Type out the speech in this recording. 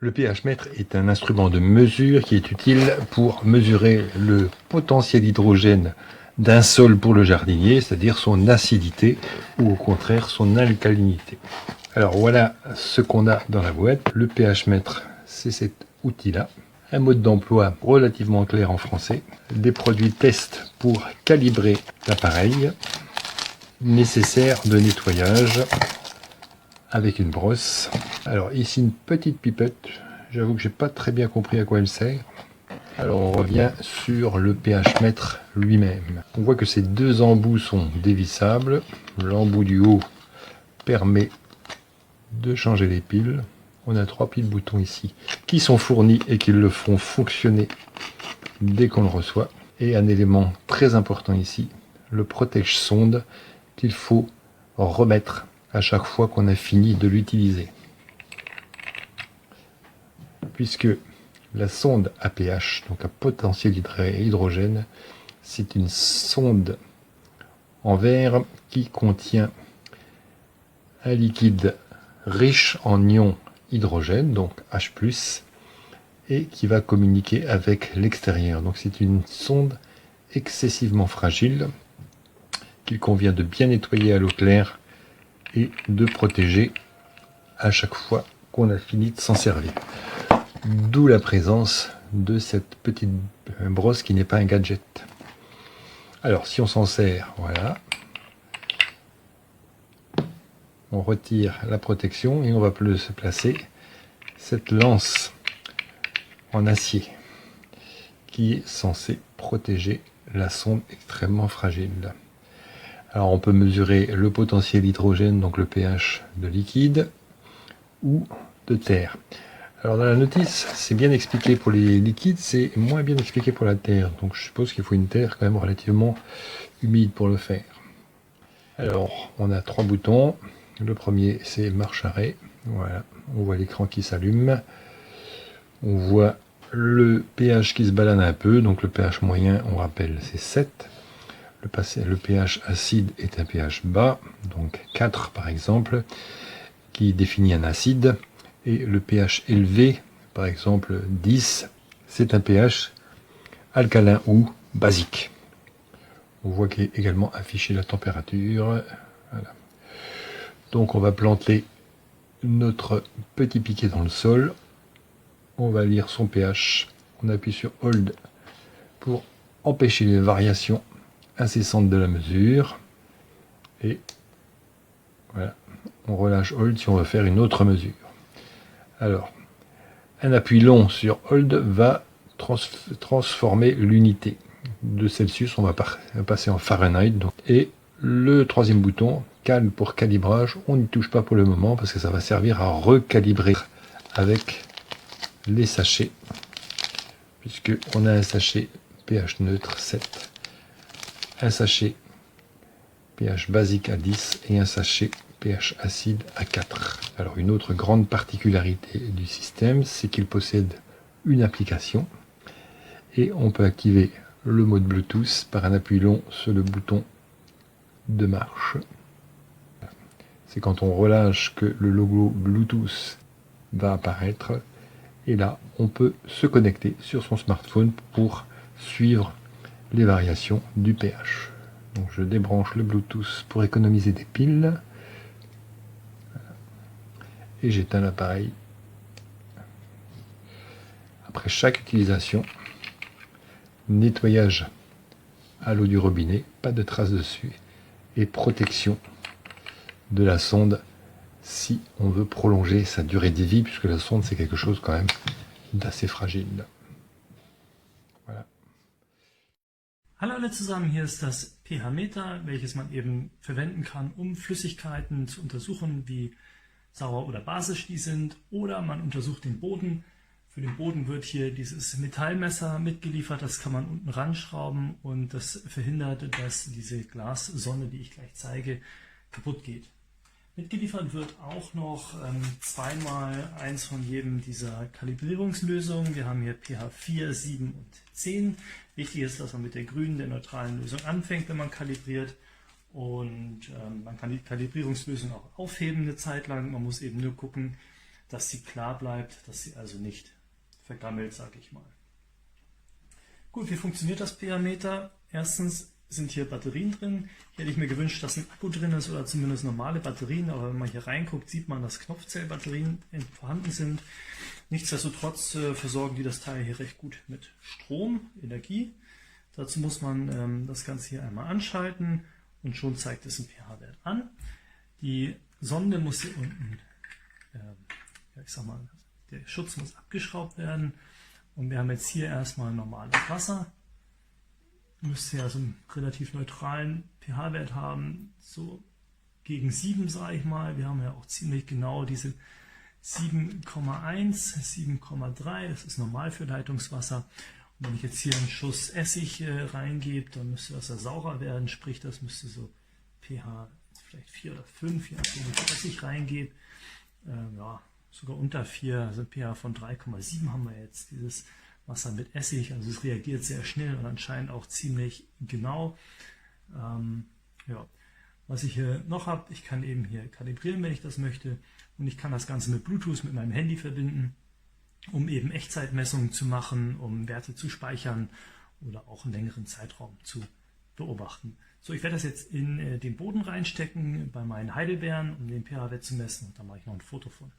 Le pH-mètre est un instrument de mesure qui est utile pour mesurer le potentiel d'hydrogène d'un sol pour le jardinier, c'est-à-dire son acidité ou au contraire son alcalinité. Alors voilà ce qu'on a dans la boîte. Le pH-mètre, c'est cet outil-là. Un mode d'emploi relativement clair en français. Des produits test pour calibrer l'appareil. Nécessaire de nettoyage avec une brosse. Alors ici une petite pipette, j'avoue que j'ai pas très bien compris à quoi elle sert. Alors on revient sur le pH mètre lui-même. On voit que ces deux embouts sont dévissables. L'embout du haut permet de changer les piles. On a 3 piles boutons ici qui sont fournis et qui le font fonctionner dès qu'on le reçoit. Et un élément très important ici, le protège-sonde qu'il faut remettre à chaque fois qu'on a fini de l'utiliser. Puisque la sonde à pH, donc à potentiel hydrogène, c'est une sonde en verre qui contient un liquide riche en ions hydrogène, donc H+, et qui va communiquer avec l'extérieur. Donc c'est une sonde excessivement fragile qu'il convient de bien nettoyer à l'eau claire et de protéger à chaque fois qu'on a fini de s'en servir. D'où la présence de cette petite brosse qui n'est pas un gadget. Alors si on s'en sert, voilà. On retire la protection et on va se placer cette lance en acier qui est censée protéger la sonde extrêmement fragile. Alors on peut mesurer le potentiel d'hydrogène, donc le pH de liquide ou de terre. Alors dans la notice, c'est bien expliqué pour les liquides, c'est moins bien expliqué pour la terre. Donc je suppose qu'il faut une terre quand même relativement humide pour le faire. Alors on a 3 boutons. Le premier c'est marche arrêt. Voilà, on voit l'écran qui s'allume. On voit le pH qui se balade un peu. Donc le pH moyen, on rappelle, c'est 7. Le pH acide est un pH bas, donc 4 par exemple, qui définit un acide. Et le pH élevé, par exemple 10, c'est un pH alcalin ou basique. On voit qu'il est également affiché la température. Voilà. Donc on va planter notre petit piquet dans le sol. On va lire son pH. On appuie sur Hold pour empêcher les variations incessantes de la mesure. Et voilà, on relâche Hold si on veut faire une autre mesure. Alors, un appui long sur Hold va transformer l'unité de Celsius. On va passer en Fahrenheit. Et le troisième bouton, Cal pour calibrage, on n'y touche pas pour le moment parce que ça va servir à recalibrer avec les sachets. Puisque on a un sachet pH neutre 7, un sachet pH basique à 10 et un sachet pH acide à 4. Alors une autre grande particularité du système, c'est qu'il possède une application et on peut activer le mode Bluetooth par un appui long sur le bouton de marche. C'est quand on relâche que le logo Bluetooth va apparaître et là on peut se connecter sur son smartphone pour suivre les variations du pH. Donc je débranche le Bluetooth pour économiser des piles et j'éteins l'appareil. Après chaque utilisation, nettoyage à l'eau du robinet, pas de traces dessus, et protection de la sonde si on veut prolonger sa durée de vie, puisque la sonde c'est quelque chose quand même d'assez fragile. Voilà. Hallo alle zusammen, hier ist das pH-Meter, welches man eben verwenden kann, um Flüssigkeiten zu untersuchen, wie sauer oder basisch die sind, oder man untersucht den Boden. Für den Boden wird hier dieses Metallmesser mitgeliefert, das kann man unten ranschrauben und das verhindert, dass diese Glassonde, die ich gleich zeige, kaputt geht. Mitgeliefert wird auch noch zweimal eins von jedem dieser Kalibrierungslösungen. Wir haben hier pH 4, 7 und 10. Wichtig ist, dass man mit der grünen, der neutralen Lösung anfängt, wenn man kalibriert. Und man kann die Kalibrierungslösung auch aufheben eine Zeit lang. Man muss eben nur gucken, dass sie klar bleibt, dass sie also nicht vergammelt, sage ich mal. Gut, wie funktioniert das pH-Meter? Erstens sind hier Batterien drin. Hier hätte ich mir gewünscht, dass ein Akku drin ist oder zumindest normale Batterien, aber wenn man hier reinguckt, sieht man, dass Knopfzellbatterien vorhanden sind. Nichtsdestotrotz versorgen die das Teil hier recht gut mit Strom, Energie. Dazu muss man das Ganze hier einmal anschalten und schon zeigt es einen pH-Wert an. Die Sonde muss hier unten, ich sag mal, der Schutz muss abgeschraubt werden. Und wir haben jetzt hier erstmal normales Wasser. Müsste ja so einen relativ neutralen pH-Wert haben, so gegen 7, sage ich mal. Wir haben ja auch ziemlich genau diese 7,1, 7,3, das ist normal für Leitungswasser. Und wenn ich jetzt hier einen Schuss Essig reingebe, dann müsste das ja saurer werden, sprich das müsste so pH vielleicht 4 oder 5, je nachdem wie viel Essig reingebe. Ja, sogar unter 4, also pH von 3,7 haben wir jetzt dieses Wasser mit Essig, also es reagiert sehr schnell und anscheinend auch ziemlich genau. Ja. Was ich hier noch habe, ich kann eben hier kalibrieren, wenn ich das möchte, und ich kann das Ganze mit Bluetooth mit meinem Handy verbinden, um eben Echtzeitmessungen zu machen, um Werte zu speichern oder auch einen längeren Zeitraum zu beobachten. So, ich werde das jetzt in den Boden reinstecken bei meinen Heidelbeeren, um den pH-Wert zu messen, und da mache ich noch ein Foto von.